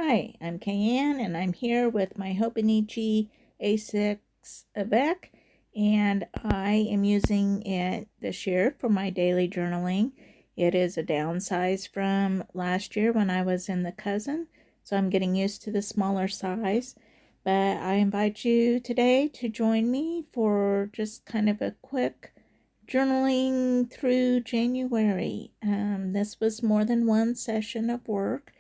Hi, I'm Kayanne, and I'm here with my Hobonichi A6 Avec, and I am using it this year for my daily journaling. It is a downsize from last year when I was in the cousin, so I'm getting used to the smaller size. But I invite you today to join me for just kind of a quick journaling through January. This was more than one session of work.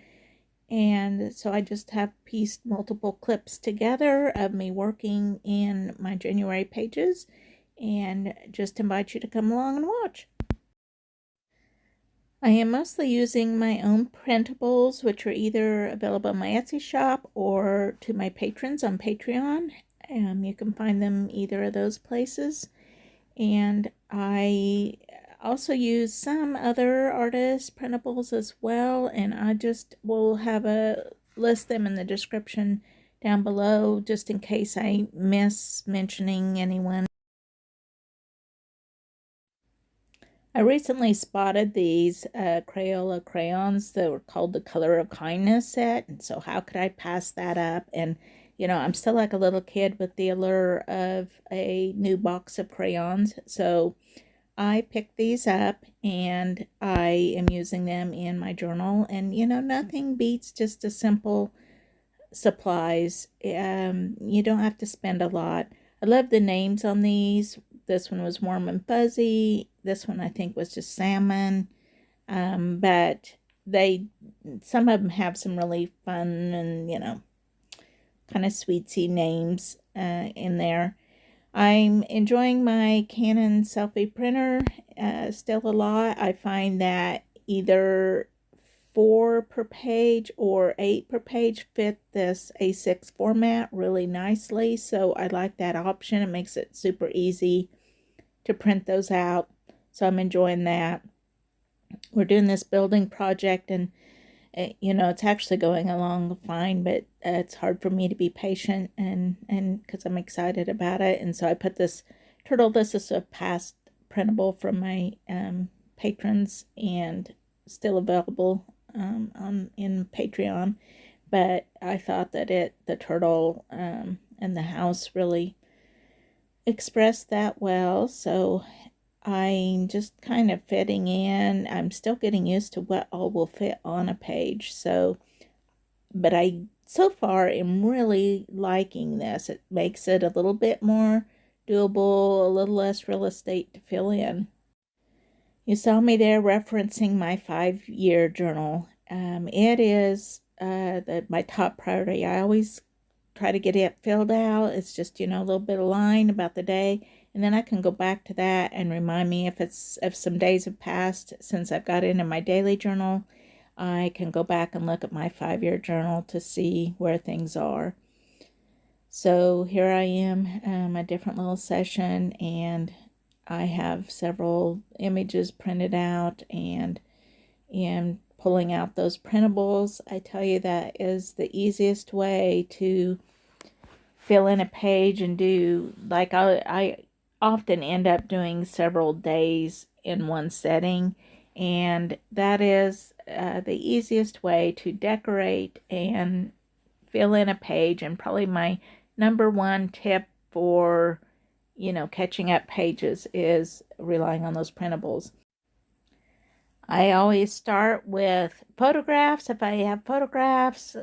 And so I just have pieced multiple clips together of me working in my January pages and just invite you to come along and watch. I am mostly using my own printables, which are either available in my Etsy shop or to my patrons on Patreon. You can find them either of those places. And I also use some other artist printables as well, and I just will list them in the description down below just in case I miss mentioning anyone. I recently spotted these Crayola crayons that were called the Color of Kindness set, and so how could I pass that up? And I'm still like a little kid with the allure of a new box of crayons, so I picked these up and I am using them in my journal. And nothing beats just a simple supplies. You don't have to spend a lot. I love the names on these. This one was Warm and Fuzzy. This one I think was just Salmon. But some of them have some really fun and kind of sweetsy names in there. I'm enjoying my Canon selfie printer still a lot. I find that either 4 per page or 8 per page fit this A6 format really nicely, so I like that option. It makes it super easy to print those out, so I'm enjoying that. We're doing this building project, and it's actually going along fine, but it's hard for me to be patient and because I'm excited about it. And so I put this turtle. This is a past printable from my patrons and still available in Patreon. But I thought that the turtle and the house really expressed that well, so I'm just kind of fitting in. I'm still getting used to what all will fit on a page. But I so far am really liking this. It makes it a little bit more doable, a little less real estate to fill in. You saw me there referencing my 5-year journal. It is my top priority. I always try to get it filled out. It's just, a little bit of line about the day. And then I can go back to that and remind me if some days have passed since I've got it in my daily journal. I can go back and look at my 5-year journal to see where things are. So here I am, a different little session, and I have several images printed out and am pulling out those printables. I tell you, that is the easiest way to fill in a page and do, like I often end up doing several days in one setting, and that is the easiest way to decorate and fill in a page, and probably my number one tip for catching up pages is relying on those printables. I always start with photographs. If I have photographs,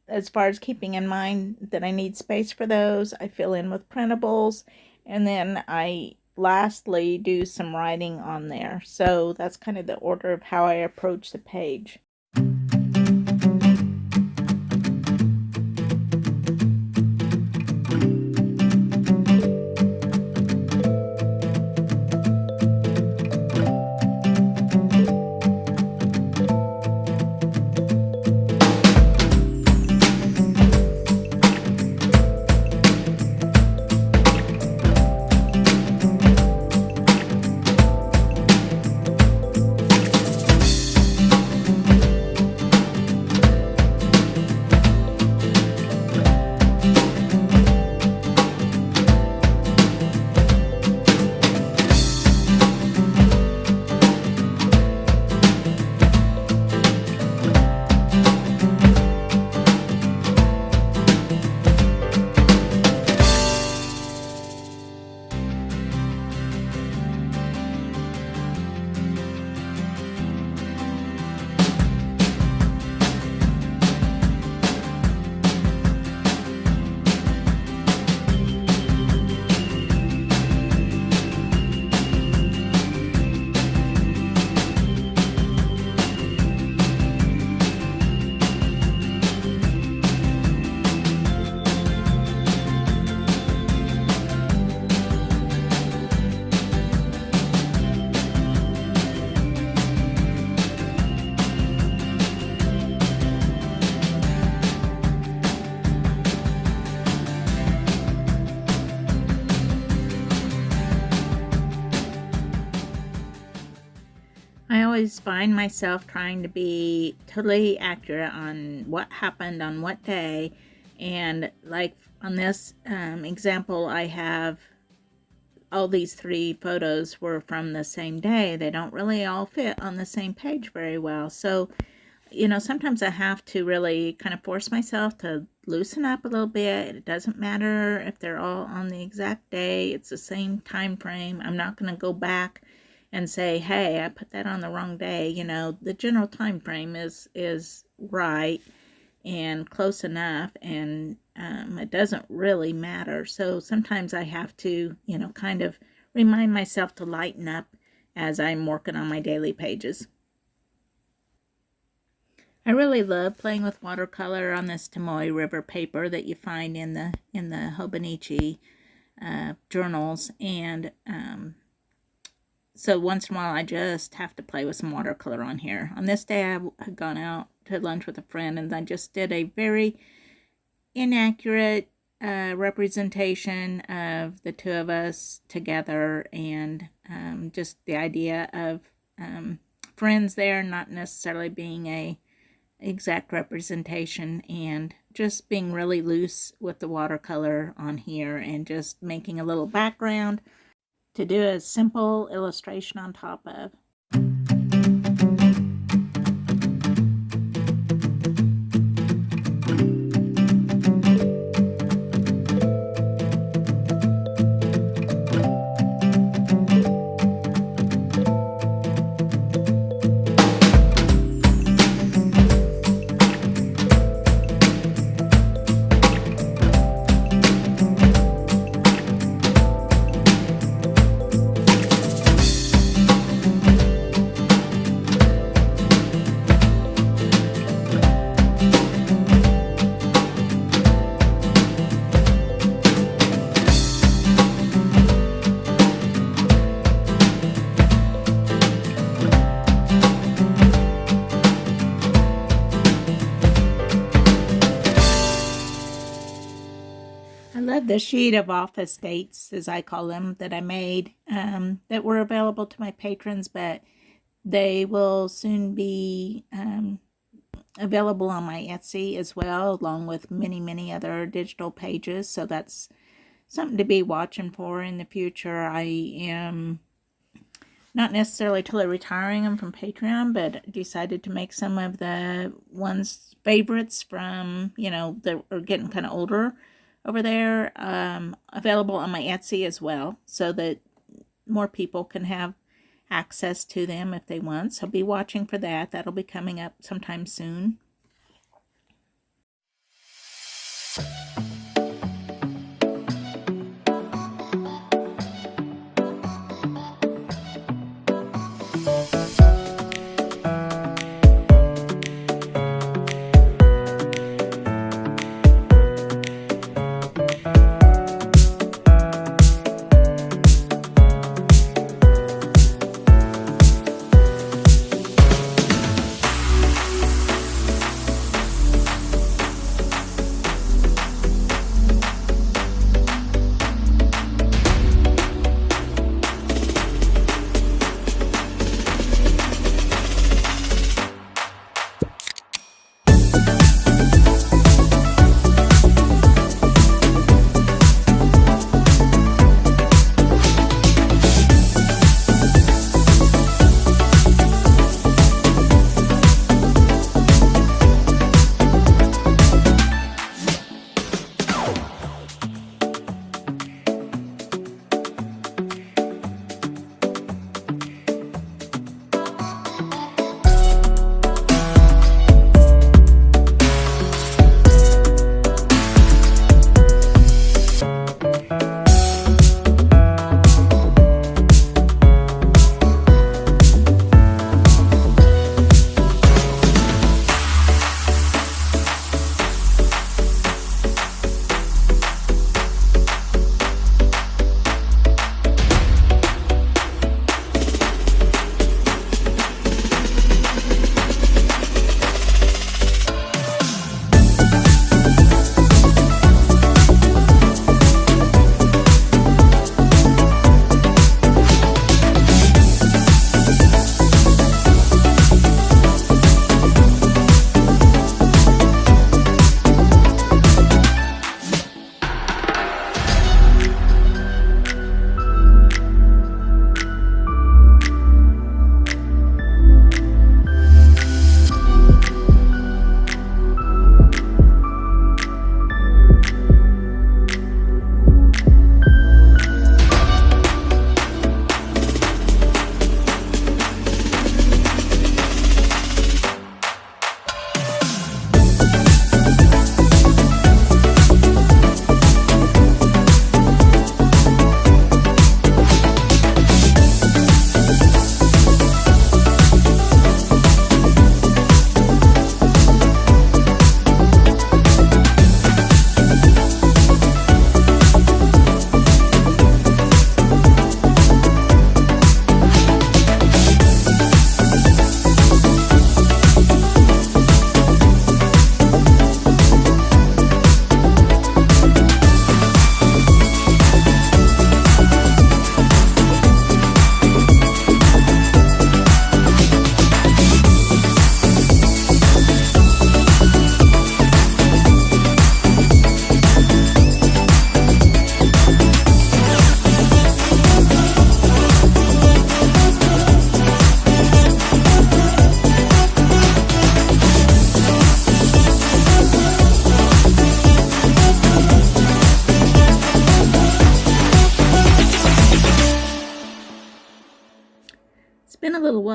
as far as keeping in mind that I need space for those, I fill in with printables. And then I lastly do some writing on there. So that's kind of the order of how I approach the page. always find myself trying to be totally accurate on what happened on what day. And like on this example, I have all these 3 photos were from the same day. They don't really all fit on the same page very well. So, you know, sometimes I have to really kind of force myself to loosen up a little bit. It doesn't matter if they're all on the exact day. It's the same time frame. I'm not going to go back and say, hey, I put that on the wrong day. You know, the general time frame is right and close enough, and it doesn't really matter. So sometimes I have to, you know, kind of remind myself to lighten up as I'm working on my daily pages. I really love playing with watercolor on this Tomoe River paper that you find in the Hobonichi journals, and so once in a while I just have to play with some watercolor on here. On this day I had gone out to lunch with a friend, and I just did a very inaccurate representation of the 2 of us together, and just the idea of friends there not necessarily being a exact representation, and just being really loose with the watercolor on here, and just making a little background to do a simple illustration on top of. The sheet of office dates, as I call them, that I made that were available to my patrons, but they will soon be available on my Etsy as well, along with many other digital pages. So that's something to be watching for in the future. I am not necessarily totally retiring them from Patreon, but decided to make some of the ones favorites from, you know, that are getting kind of older over there, available on my Etsy as well, so that more people can have access to them if they want. So be watching for that. That'll be coming up sometime soon.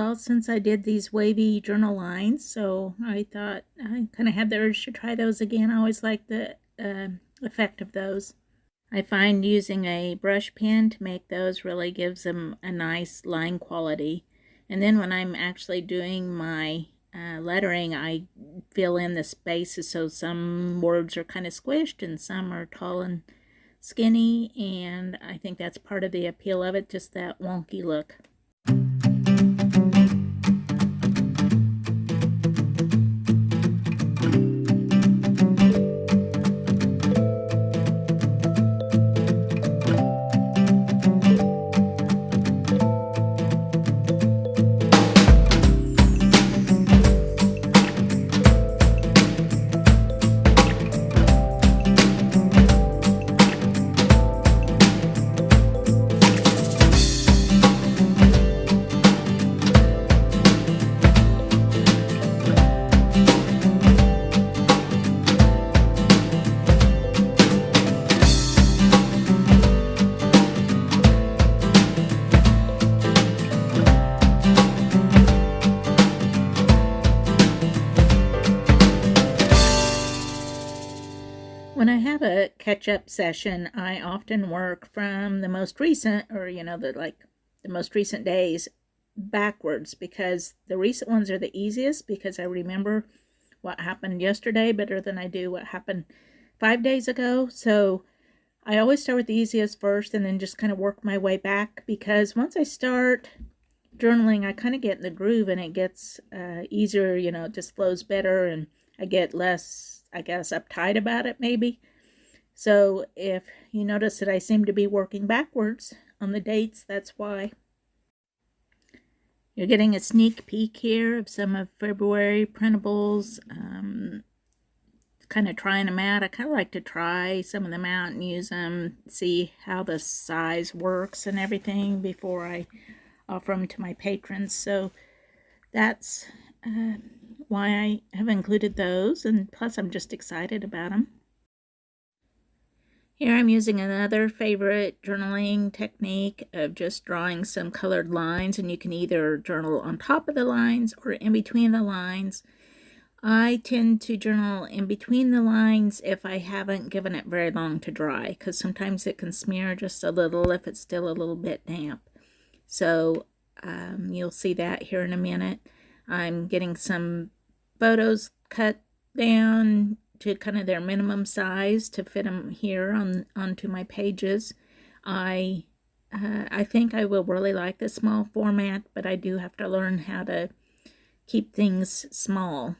while since I did these wavy journal lines, so I thought I kind of had the urge to try those again. I always like the effect of those. I find using a brush pen to make those really gives them a nice line quality. And then when I'm actually doing my lettering, I fill in the spaces, so some words are kind of squished and some are tall and skinny, and I think that's part of the appeal of it, just that wonky look. When I have a catch-up session, I often work from the most recent, or the most recent days backwards, because the recent ones are the easiest because I remember what happened yesterday better than I do what happened 5 days ago. So I always start with the easiest first and then just kind of work my way back, because once I start journaling, I kind of get in the groove and it gets easier, it just flows better and I get less, I guess, uptight about it maybe. So if you notice that I seem to be working backwards on the dates, that's why. You're getting a sneak peek here of some of February printables. Kind of trying them out. I kind of like to try some of them out and use them, see how the size works and everything before I offer them to my patrons. So that's why I have included those, and plus I'm just excited about them. Here I'm using another favorite journaling technique of just drawing some colored lines, and you can either journal on top of the lines or in between the lines. I tend to journal in between the lines if I haven't given it very long to dry, because sometimes it can smear just a little if it's still a little bit damp. So you'll see that here in a minute. I'm getting some photos cut down to kind of their minimum size to fit them here onto my pages. I think I will really like the small format, but I do have to learn how to keep things small.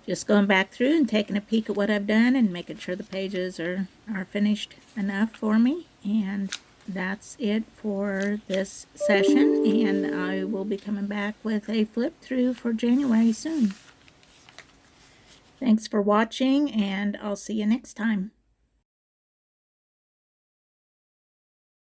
just going back through and taking a peek at what I've done and making sure the pages are finished enough for me. And that's it for this session, and I will be coming back with a flip through for January soon. Thanks for watching, and I'll see you next time.